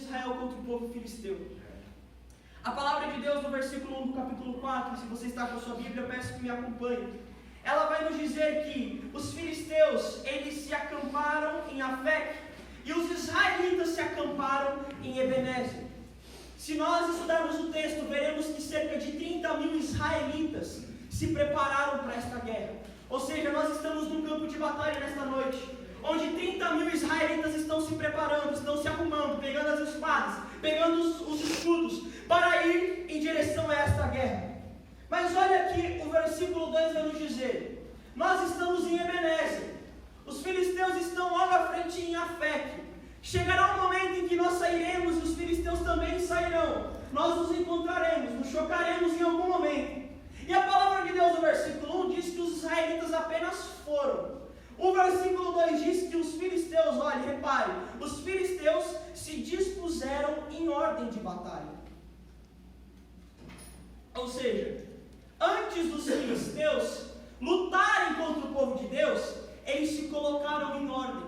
Israel contra o povo filisteu. A palavra de Deus no versículo 1 do capítulo 4, se você está com a sua Bíblia, eu peço que me acompanhe. Ela vai nos dizer que os filisteus, eles se acamparam em Afec, e os israelitas se acamparam em Ebenezer. Se nós estudarmos o texto, veremos que cerca de 30 mil israelitas se prepararam para esta guerra. Ou seja, nós estamos num campo de batalha nesta noite, onde 30 mil israelitas estão se preparando, estão se arrumando, pegando as espadas, pegando os escudos, para ir em direção a esta guerra. Mas olha aqui, o versículo 2 vai nos dizer: nós estamos em Ebenezer, os filisteus estão logo à frente em Afec. Chegará um momento em que nós sairemos e os filisteus também sairão. Nós nos encontraremos, nos chocaremos em algum momento. E a palavra de Deus no versículo 1 diz que os israelitas apenas foram. O versículo 2 diz que os filisteus, olha, repare, os filisteus se dispuseram em ordem de batalha. Ou seja, antes dos filisteus lutarem contra o povo de Deus, eles se colocaram em ordem.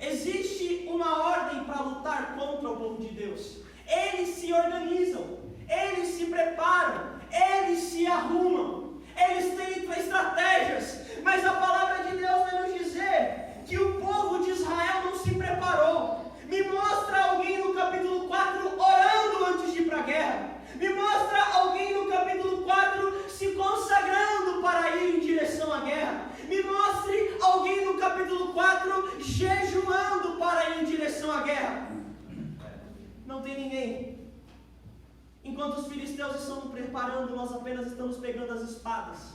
Existe uma ordem para lutar contra o povo de Deus. Eles se organizam, eles se preparam, eles se arrumam, eles têm estratégias. Mas a palavra de Deus vai nos dizer que o povo de Israel não se preparou. Me mostra alguém no capítulo 4 orando antes de ir para a guerra. Me mostra alguém no capítulo 4 se consagrando para ir em direção à guerra. Me mostre alguém no capítulo 4 jejuando para ir em direção à guerra. Não tem ninguém. Enquanto os filisteus estão preparando, nós apenas estamos pegando as espadas.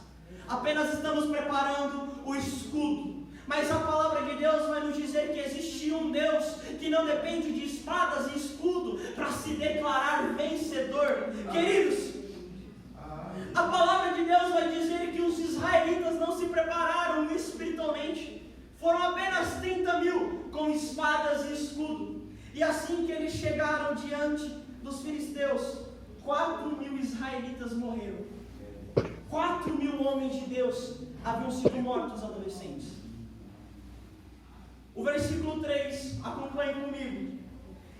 Apenas estamos preparando o escudo. Mas a palavra de Deus vai nos dizer que existe um Deus que não depende de espadas e escudo para se declarar vencedor. Queridos, a palavra de Deus vai dizer que os israelitas não se prepararam espiritualmente. Foram apenas 30 mil com espadas e escudo. E assim que eles chegaram diante dos filisteus, 4 mil israelitas morreram. 4 mil homens de Deus haviam sido mortos adolescentes. O versículo 3, acompanhe comigo.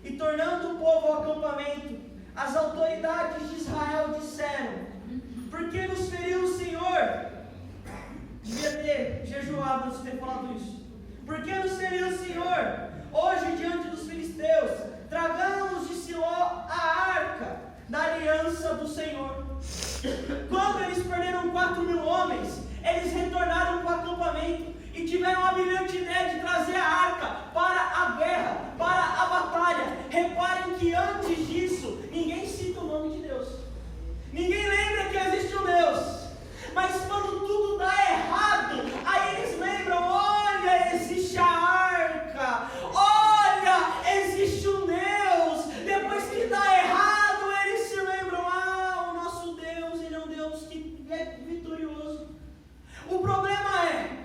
E tornando o povo ao acampamento, as autoridades de Israel disseram: por que nos feriu o Senhor? Devia ter jejuado antes de ter falado isso. Por que nos feriu o Senhor? Hoje, diante dos filisteus, tragamos de Siló a arca da aliança do Senhor. Quando eles perderam 4 mil homens, eles retornaram para o acampamento e tiveram a brilhante ideia de trazer a arca para a guerra, para a batalha. Reparem que antes disso, ninguém cita o nome de Deus. Ninguém lembra que existe um Deus. Mas quando tudo dá errado, aí eles lembram: olha, existe a arca. Olha, existe um Deus. Depois que dá errado, eles se lembram: o nosso Deus, ele é um Deus que é vitorioso. O problema é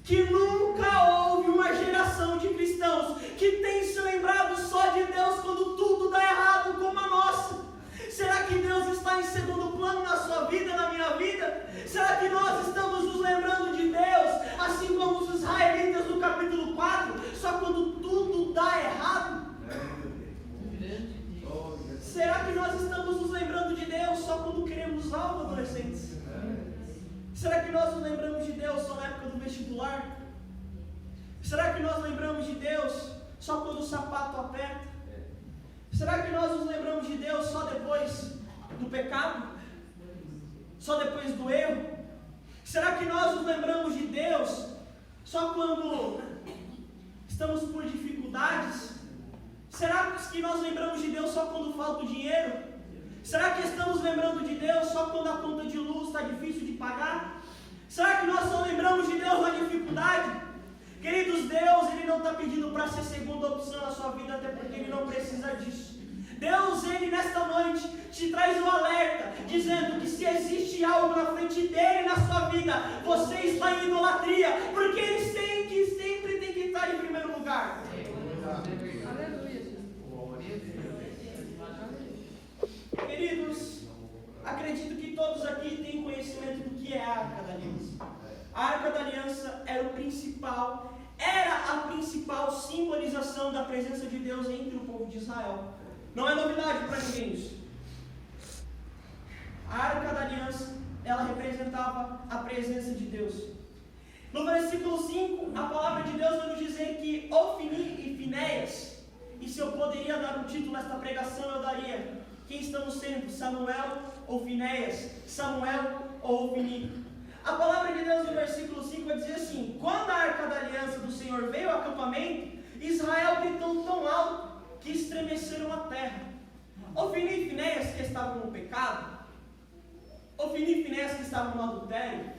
que nunca houve uma geração de cristãos que tem se lembrado só de Deus quando tudo dá errado como a nossa. Será que Deus está em segundo plano na sua vida, na minha vida? Será que nós estamos nos lembrando de Deus, assim como os israelitas no capítulo 4, só quando tudo dá errado? Será que nós estamos nos lembrando de Deus só quando queremos algo, adolescentes? Será que nós nos lembramos de Deus só na época do vestibular? Será que nós lembramos de Deus só quando o sapato aperta? Será que nós nos lembramos de Deus só depois do pecado? Só depois do erro? Será que nós nos lembramos de Deus só quando estamos por dificuldades? Será que nós lembramos de Deus só quando falta o dinheiro? Será que estamos lembrando de Deus só quando a conta de luz está difícil de pagar? Será que nós só lembramos de Deus na dificuldade? Queridos, Deus, Ele não está pedindo para ser segunda opção na sua vida, até porque Ele não precisa disso. Deus, Ele nesta noite te traz um alerta, dizendo que se existe algo na frente dEle na sua vida, você está em idolatria, porque Ele sempre tem que estar em primeiro lugar. Aleluia. Queridos, acredito que todos aqui têm conhecimento do que é a Arca da Aliança. A Arca da Aliança era a principal simbolização da presença de Deus entre o povo de de Israel. Não é novidade para ninguém isso. A Arca da Aliança, ela representava a presença de Deus. No versículo 5, a palavra de Deus vai nos dizer que Ofni e Finéias, e se eu poderia dar um título a esta pregação, eu daria: quem estamos sendo, Samuel ou Finéias, Samuel ou Ofni? A palavra de Deus no versículo 5 vai dizer assim: quando a Arca da Aliança do Senhor veio ao acampamento, Israel gritou tão alto que estremeceram a terra. Ofni e Finéias, que estavam no pecado, Ofni e Finéias, que estavam no adultério,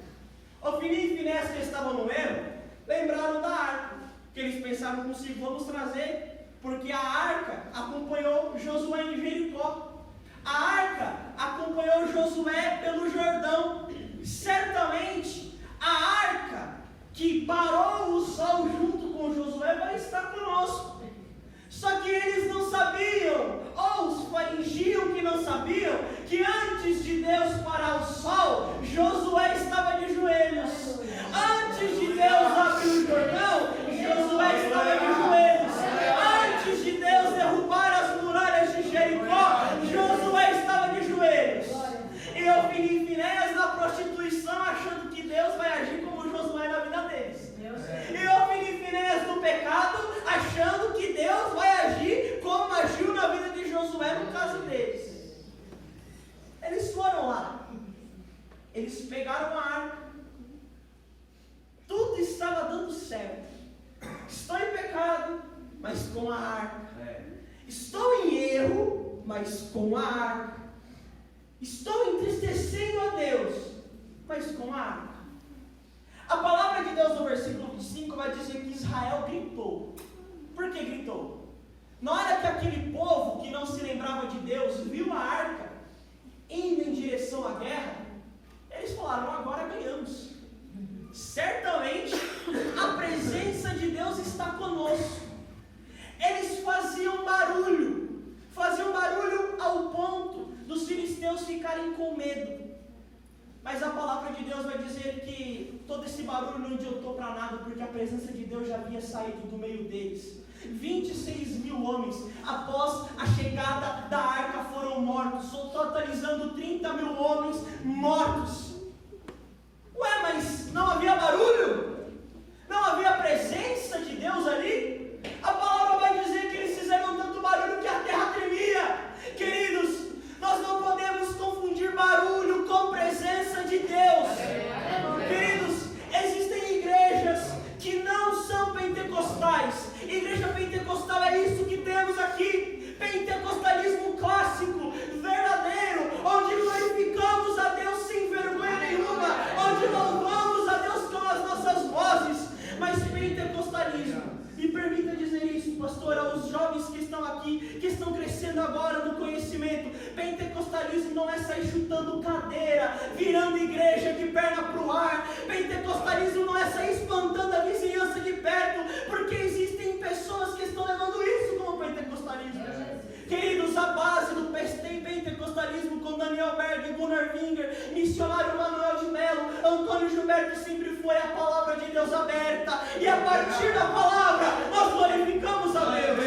Ofni e Finéias, que estavam no erro, lembraram da arca, que eles pensaram consigo: vamos trazer, porque a arca acompanhou Josué em Jericó, a arca acompanhou Josué pelo Jordão. Certamente a arca que parou o sol junto com Josué vai estar conosco. Só que eles não sabiam, ou fingiam que não sabiam, que antes de Deus parar o sol, Josué estava de joelhos. Antes de Deus abrir o Jordão, Josué estava de joelhos. Antes de Deus derrubar as muralhas de Jericó, Josué estava de joelhos. E Ofni e Finéias na prostituição, achando que Deus vai agir como Josué na vida deles. E Ofni e Finéias no pecado, achando que Deus vai agir como agiu na vida de Josué no caso deles. Eles foram lá, eles pegaram a arca, tudo estava dando certo. Estou em pecado, mas com a arca. Estou em erro, mas com a arca. Estou entristecendo a Deus, mas com a arca. A palavra de Deus no versículo 25 vai dizer que Israel gritou. Por que gritou? Na hora que aquele povo que não se lembrava de Deus viu a arca indo em direção à guerra, eles falaram: agora ganhamos. Certamente a presença de Deus está conosco. Eles faziam barulho ao ponto dos filisteus ficarem com medo. Mas a palavra de Deus vai dizer que todo esse barulho não adiantou para nada, porque a presença de Deus já havia saído do meio deles. 26 mil homens, após a chegada da arca, foram mortos, totalizando 30 mil homens mortos. Ué, mas não havia barulho? Não havia presença de Deus ali? A palavra vai dizer que eles fizeram tanto barulho que a terra tremia. Queridos, nós não podemos confundir barulho com presença de Deus. Queridos, existem igrejas que não são pentecostais. Igreja pentecostal é isso que temos aqui: pentecostalismo clássico, verdadeiro, onde glorificamos a Deus sem vergonha nenhuma, onde louvamos a Deus com as nossas vozes. Mas pentecostalismo, me permita dizer isso, pastor, aos jovens que estão aqui, que estão crescendo agora no conhecimento: pentecostalismo não é sair chutando cadeira, virando igreja de perna para o ar. Pentecostalismo não é sair espantando a vizinhança de perto, porque existem pessoas que estão levando isso como pentecostalismo. Queridos, a base do pentecostalismo com Daniel Berg, Gunnar Winger, missionário Manuel de Melo, Antônio Gilberto, sempre foi a palavra de Deus aberta, e a partir da palavra nós glorificamos a Deus.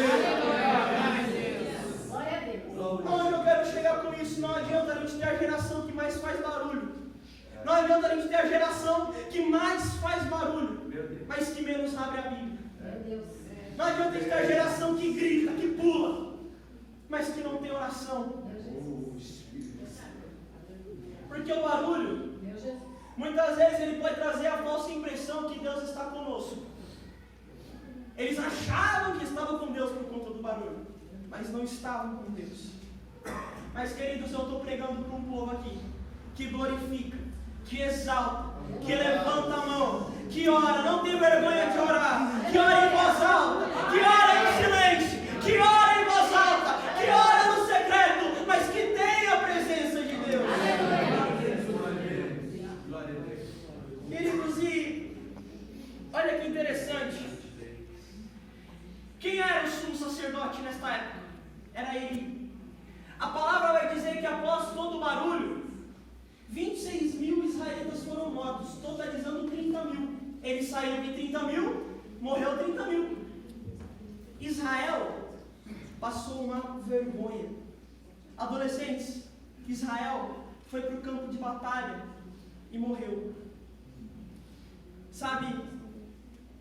Onde eu quero chegar com isso? Não adianta a gente ter a geração que mais faz barulho, não adianta a gente ter a geração que mais faz barulho, mas que menos abre a Bíblia. Não adianta a gente ter a geração que grita, que pula, mas que não tem oração. Porque o barulho, muitas vezes, ele pode trazer a falsa impressão que Deus está conosco. Eles achavam que estavam com Deus por conta do barulho, mas não estavam com Deus. Mas, queridos, eu estou pregando para um povo aqui que glorifica, que exalta, que levanta a mão, que ora, não tem vergonha de orar, que ora em voz alta, que ora em silêncio, que ora em voz alta, que ora no secreto, mas que tem a presença de Deus. Queridos, e olha que interessante, quem era o sumo sacerdote nesta época? Era Eli. A palavra vai dizer que após todo o barulho, 26 mil israelitas foram mortos, totalizando 30 mil. Eles saíram de 30 mil, morreu 30 mil. vergonha. Adolescentes, Israel foi para o campo de batalha e morreu. Sabe,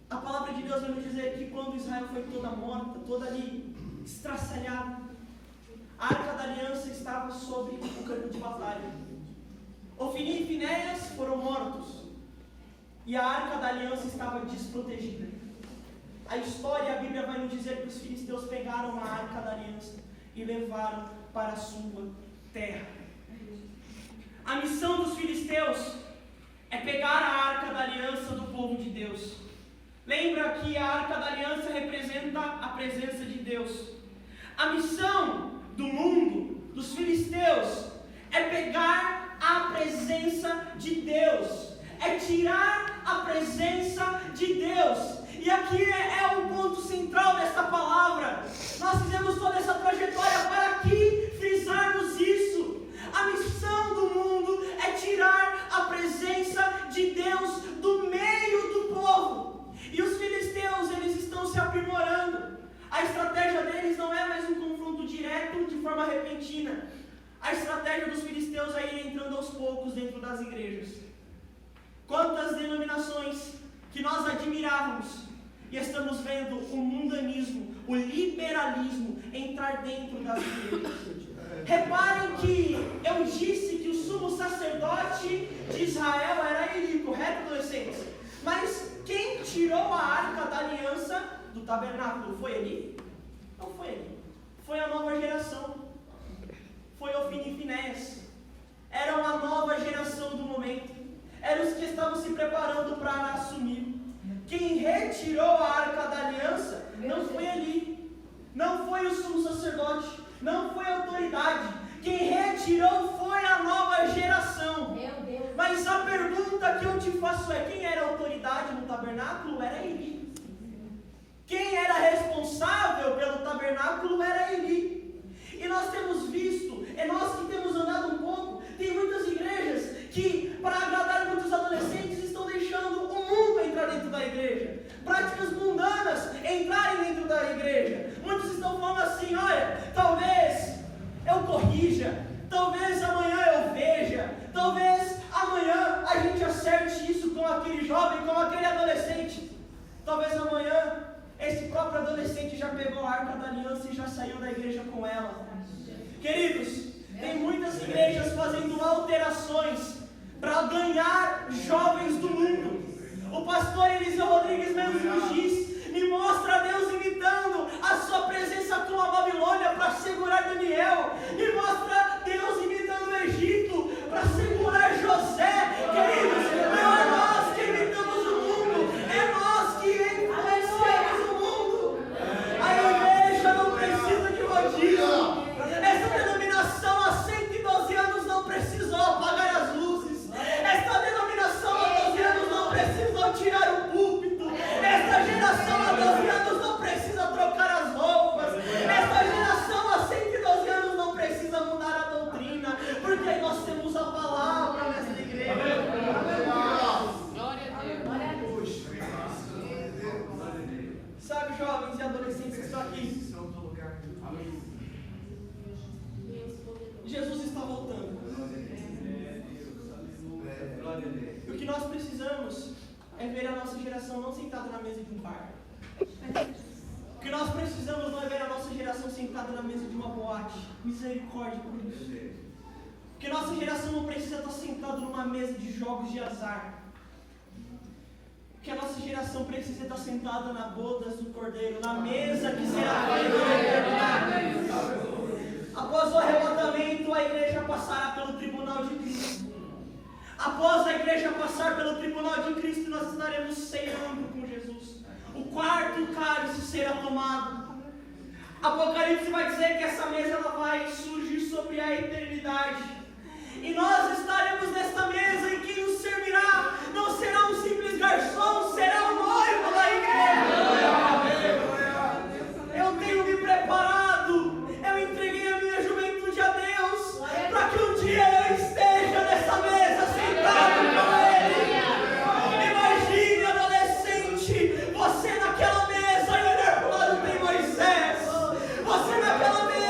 a palavra de Deus vai nos dizer que quando Israel foi toda morta, toda ali estraçalhada, a Arca da Aliança estava sobre o campo de batalha. Ofni e Finéias foram mortos e a Arca da Aliança estava desprotegida. A história, a Bíblia vai nos dizer que os filisteus pegaram a Arca da Aliança e levaram para a sua terra. A missão dos filisteus é pegar a Arca da Aliança do povo de Deus. Lembra que a Arca da Aliança representa a presença de Deus. A missão do mundo, dos filisteus, é pegar a presença de Deus, é tirar a presença de Deus. E aqui é o ponto central desta palavra. Nós fizemos toda essa trajetória para aqui frisarmos isso. A missão do mundo é tirar a presença de Deus do meio do povo. E os filisteus, eles estão se aprimorando. A estratégia deles não é mais um confronto direto de forma repentina. A estratégia dos filisteus é ir entrando aos poucos dentro das igrejas. Quantas denominações que nós admirávamos e estamos vendo o mundanismo, o liberalismo entrar dentro das igrejas. Reparem que eu disse que o sumo sacerdote de Israel era Eli, correto, adolescentes? Mas quem tirou a Arca da Aliança do tabernáculo foi Eli? Não foi Eli. Foi a nova geração. Foi Ofni e Finéias. Era uma nova geração do momento. Eram os que estavam se preparando para assumir. Quem retirou a Arca da Aliança não foi Eli. Não foi o sumo sacerdote. Não foi a autoridade. Quem retirou foi a nova geração. Mas a pergunta que eu te faço é: quem era a autoridade no tabernáculo? Era Eli. Quem era responsável pelo tabernáculo era Eli. E nós temos visto, é nós que temos andado um pouco, tem muitas igrejas que, para agradar muitos adolescentes, estão deixando o mundo entrar dentro da igreja. Práticas mundanas entrarem dentro da igreja. Muitos estão falando assim: olha, talvez eu corrija, talvez amanhã eu veja, talvez amanhã a gente acerte isso com aquele jovem, com aquele adolescente. Talvez amanhã esse próprio adolescente já pegou a Arca da Aliança e já saiu da igreja com ela. Queridos, tem muitas igrejas fazendo alterações para ganhar jovens do mundo. O pastor Eliseu Rodrigues mesmo nos diz: me mostra Deus imitando a sua presença com a Babilônia para segurar Daniel. Me mostra Deus imitando o Egito para segurar José. Queridos, não é nós que imitamos o mundo, é nós que influenciamos o mundo. A igreja não precisa de rodízio. Essa denominação há 112 anos não precisou apagar as luzes. Esta denominação há 12 anos não precisou tirar o púlpito. Esta geração há 12 anos não precisa trocar as roupas. Esta geração há 112 anos não precisa mudar a doutrina, porque nós temos a palavra nesta igreja. Glória a Deus. Sabe, jovens e adolescentes que estão aqui, Jesus está voltando. E o que nós precisamos é ver a nossa geração não sentada na mesa de um bar. O que nós precisamos não é ver a nossa geração sentada na mesa de uma boate. Misericórdia por isso. Porque nossa geração não precisa estar sentada numa mesa de jogos de azar. Porque a nossa geração precisa estar sentada na bodas do Cordeiro, na mesa que será feita na eternidade. Após o arrebatamento, a igreja passará pelo tribunal de Cristo. Após a igreja passar pelo tribunal de Cristo, nós estaremos ceando com Jesus. O quarto cálice será tomado. Apocalipse vai dizer que essa mesa ela vai surgir sobre a eternidade. E nós estaremos nesta mesa e quem nos servirá não será um simples garçom, será o noivo da igreja. Eu tenho me preparado, eu entreguei a minha juventude a Deus, para que um dia eu esteja nessa mesa sentado com Ele. Imagine, adolescente, você naquela mesa e olhar para o lado tem Moisés, você naquela mesa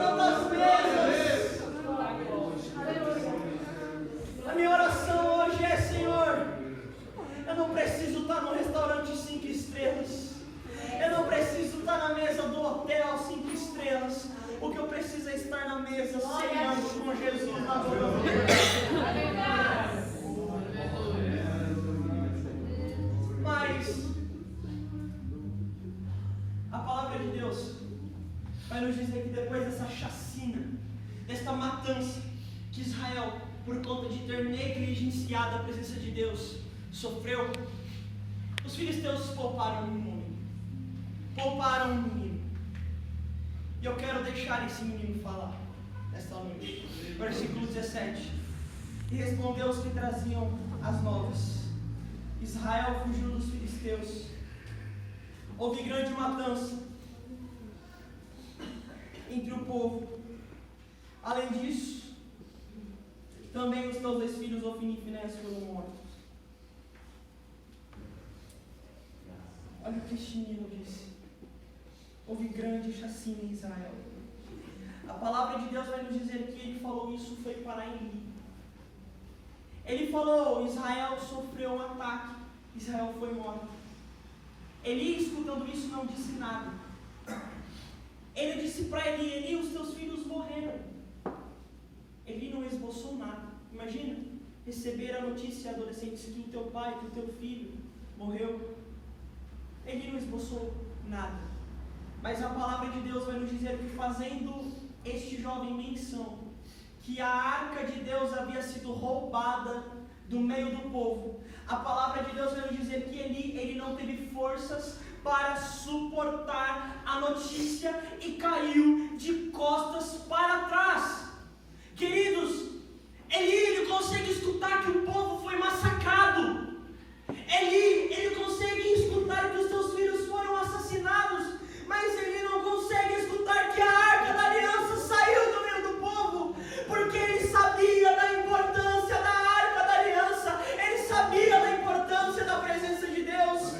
tantas mesas. A minha oração hoje é: Senhor, eu não preciso estar no restaurante 5 estrelas. Eu não preciso estar na mesa do hotel 5 estrelas. O que eu preciso é estar na mesa ceando com Jesus na boca. Mas a palavra de Deus vai nos dizer que depois dessa chacina, desta matança que Israel, por conta de ter negligenciado a presença de Deus, sofreu, os filisteus pouparam um homem, pouparam um menino. E eu quero deixar esse menino falar nesta noite. Versículo 17. E respondeu os que traziam as novas: Israel fugiu dos filisteus. Houve grande matança entre o povo. Além disso, também os teus 2 filhos, Ofni e Finéias, foram mortos. Olha o que este menino disse. Houve grande chacina em Israel. A palavra de Deus vai nos dizer que ele falou isso foi para Eli. Ele falou: Israel sofreu um ataque, Israel foi morto. Eli, escutando isso, não disse nada. Ele disse para Eli: Eli, os teus filhos morreram. Eli não esboçou nada. Imagina receber a notícia, adolescentes, que o teu pai, que o teu filho morreu. Ele não esboçou nada. Mas a palavra de Deus vai nos dizer que, fazendo este jovem menção que a arca de Deus havia sido roubada do meio do povo, a palavra de Deus vai nos dizer que ele não teve forças para suportar a notícia e caiu de costas para trás. Queridos, ele consegue escutar que o povo foi massacrado. Ele consegue escutar que os seus filhos foram assassinados, mas ele não consegue escutar que a arca da aliança saiu do meio do povo, porque ele sabia da importância da arca da aliança, ele sabia da importância da presença de Deus.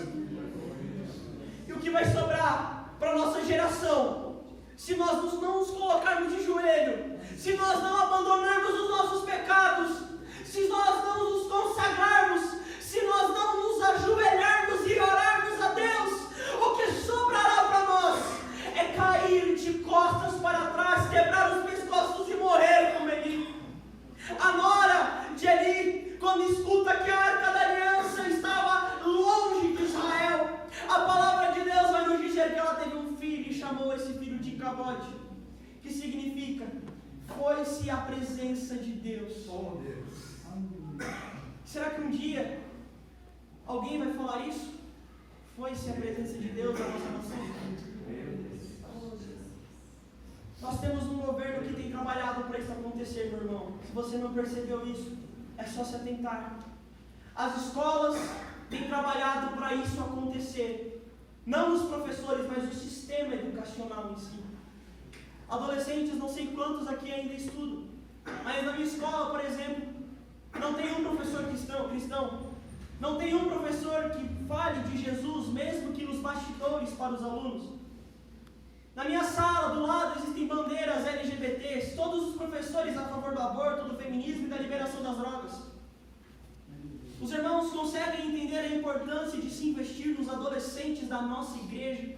E o que vai sobrar para a nossa geração, se nós não nos colocarmos de joelho, se nós não abandonarmos os nossos pecados, se nós não nos consagrarmos, se nós não nos ajoelharmos e orarmos a Deus, o que sobrará para nós é cair de costas para trás, quebrar os pescoços e morrer como Eli. A nora de Eli, quando escuta que a arca da aliança estava longe de Israel, a palavra de Deus vai nos dizer que ela teve um filho e chamou esse filho de Icabode, que significa: foi-se a presença de Deus. Oh, Deus. Será que um dia alguém vai falar isso? Foi-se a presença de Deus na nossa nação? Nós temos um governo que tem trabalhado para isso acontecer, meu irmão. Se você não percebeu isso, é só se atentar. As escolas têm trabalhado para isso acontecer. Não os professores, mas o sistema educacional em si. Adolescentes, não sei quantos aqui ainda estudam, mas na minha escola, por exemplo, não tem um professor cristão. Não tem um professor que fale de Jesus, mesmo que nos bastidores, para os alunos. Na minha sala, do lado, existem bandeiras LGBTs, todos os professores a favor do aborto, do feminismo e da liberação das drogas. Os irmãos conseguem entender a importância de se investir nos adolescentes da nossa igreja?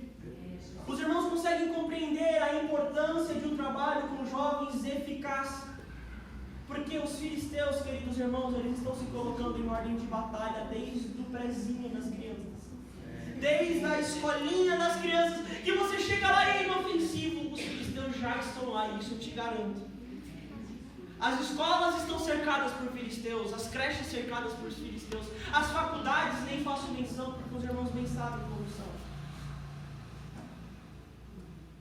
Os irmãos conseguem compreender a importância de um trabalho com jovens eficaz? Porque os filisteus, queridos irmãos, eles estão se colocando em ordem de batalha desde o prezinho das crianças. Desde a escolinha das crianças, que você chega lá e é inofensivo, os filisteus já estão lá, isso eu te garanto. As escolas estão cercadas por filisteus, as creches cercadas por filisteus, as faculdades nem faço menção, porque os irmãos bem sabem como são.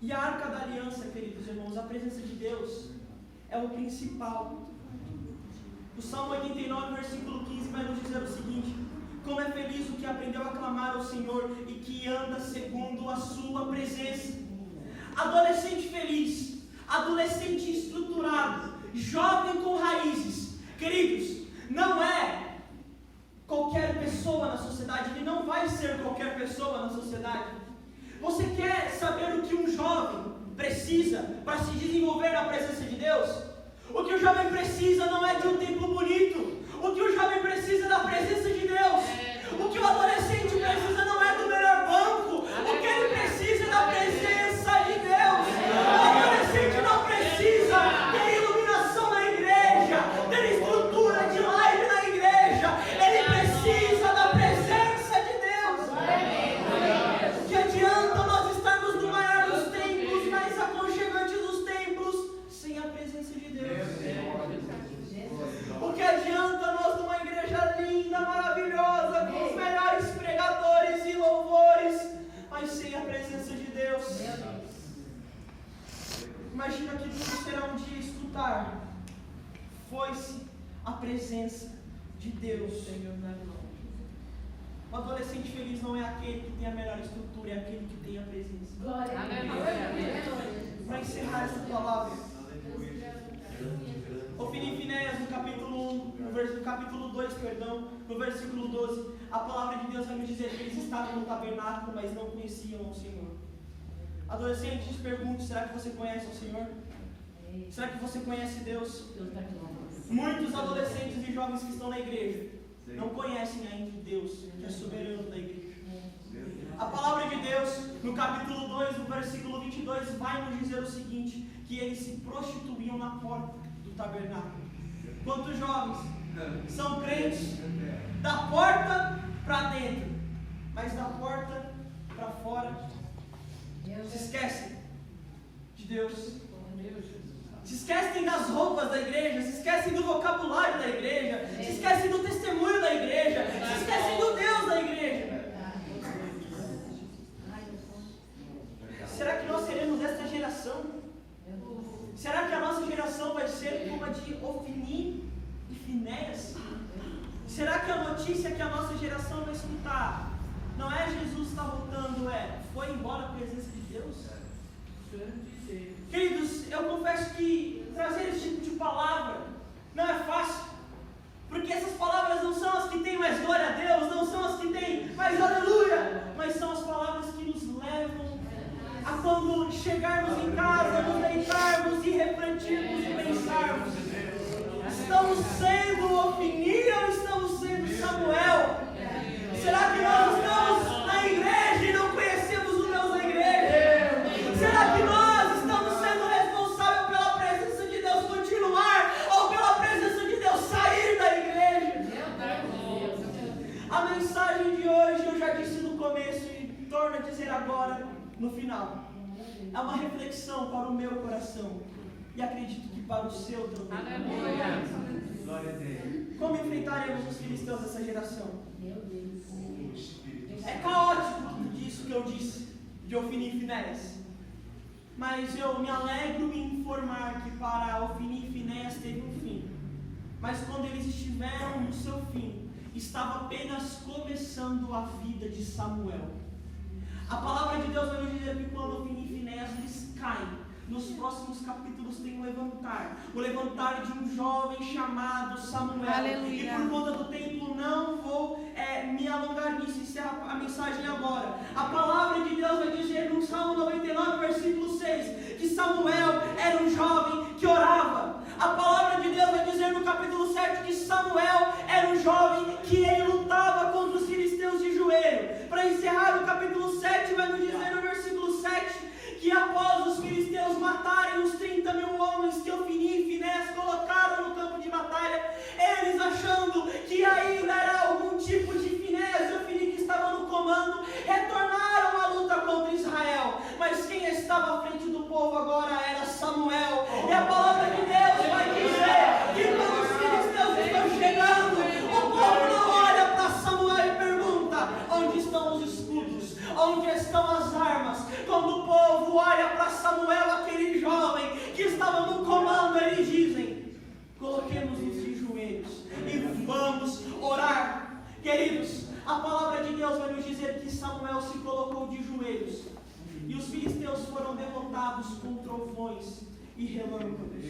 E a arca da aliança, queridos irmãos, a presença de Deus é o principal. O Salmo 89, versículo 15 vai nos dizer o seguinte: como é feliz o que aprendeu a clamar ao Senhor e que anda segundo a sua presença. Adolescente feliz, adolescente estruturado, jovem com raízes. Queridos, não é qualquer pessoa na sociedade, ele não vai ser qualquer pessoa na sociedade. Você quer saber o que um jovem precisa para se desenvolver mover na presença de Deus? O que o jovem precisa não é de um templo bonito. O que o jovem precisa é da presença de Deus. O que o adolescente precisa não é do melhor banco. O que ele precisa é da presença de Deus. O adolescente não precisa ter iluminação na igreja, ter estrutura de live na igreja. Ele precisa da presença de Deus. Que adianta nós estarmos no maior dos templos, mais aconchegante dos templos, sem a presença de Deus? O que adianta nós numa igreja linda, maravilhosa, com os melhores pregadores e louvores, mas sem a presença de Deus? Imagina que tudo será um dia escutar. Foi-se a presença de Deus. O adolescente feliz não é aquele que tem a melhor estrutura, é aquele que tem a presença. Glória a Deus. Para encerrar essa palavra, Ofni e Finéias, no capítulo 2, no versículo 12, a palavra de Deus vai nos dizer que eles estavam no tabernáculo, mas não conheciam o Senhor. Adolescentes, pergunto, será que você conhece o Senhor? Será que você conhece Deus? Muitos adolescentes e jovens que estão na igreja não conhecem ainda Deus, que é soberano da igreja. A palavra de Deus, no capítulo 2, no versículo 22, vai nos dizer o seguinte, que eles se prostituíam na porta do tabernáculo. Quantos jovens são crentes da porta para dentro, mas da porta para fora se esquecem de Deus, se esquecem das roupas da igreja, se esquecem do vocabulário da igreja, se esquecem do testemunho da igreja, se esquecem do Deus da igreja. Será que nós seremos desta geração? Será que a nossa geração vai ser como a de Ofni e Finéias? Será que a notícia que a nossa geração vai escutar não é Jesus está voltando, foi embora a presença de Deus? Queridos, eu confesso que trazer esse tipo de palavra não é fácil, porque essas palavras não são as que têm mais glória a Deus, não são as que têm mais aleluia, mas são as palavras que nos levam a quando chegarmos em casa, nos deitarmos e refletirmos e pensarmos: estamos sendo Ofni ou estamos sendo Samuel? Será que nós estamos na igreja e não conhecemos o Deus da igreja? Será que nós estamos sendo responsáveis pela presença de Deus continuar ou pela presença de Deus sair da igreja? A mensagem de hoje eu já disse no começo e torno a dizer agora no final. É uma reflexão para o meu coração e acredito que para o seu também. Como enfrentaremos os filisteus dessa geração? É caótico tudo isso que eu disse de Ofni e Finéias, mas eu me alegro em informar que para Ofni e Finéias teve um fim, mas quando eles estiveram no seu fim, estava apenas começando a vida de Samuel. A palavra de Deus vai nos dizer que quando Ofni e Finéias eles caem, nos próximos capítulos tem o levantar de um jovem chamado Samuel. Aleluia. E por conta do tempo não vou me alongar nisso, encerra a mensagem agora. A palavra de Deus vai dizer no Salmo 99, versículo 6, que Samuel era um jovem que orava. A palavra de Deus vai dizer no capítulo 7 que Samuel era um jovem que ele lutava contra os filisteus de joelho. Para encerrar o capítulo 7, vai nos dizer no versículo 7 que após os filisteus matarem os 30 mil homens que Ofni e Finéias colocaram no campo de batalha, eles achando que ainda era algum tipo de Finéias e Ofni que estavam no comando, retornaram à luta contra Israel. Mas quem estava à frente do povo agora era Samuel. E a palavra de Deus vai dizer que quando os filisteus estão chegando, o povo não olha para Samuel e pergunta: onde estão os escudos? Onde estão as armas? Quando o povo olha para Samuel, aquele jovem que estava no comando, eles dizem: coloquemos-nos de joelhos e vamos orar. Queridos, a palavra de Deus vai nos dizer que Samuel se colocou de joelhos e os filisteus foram derrotados com trovões e relâmpagos.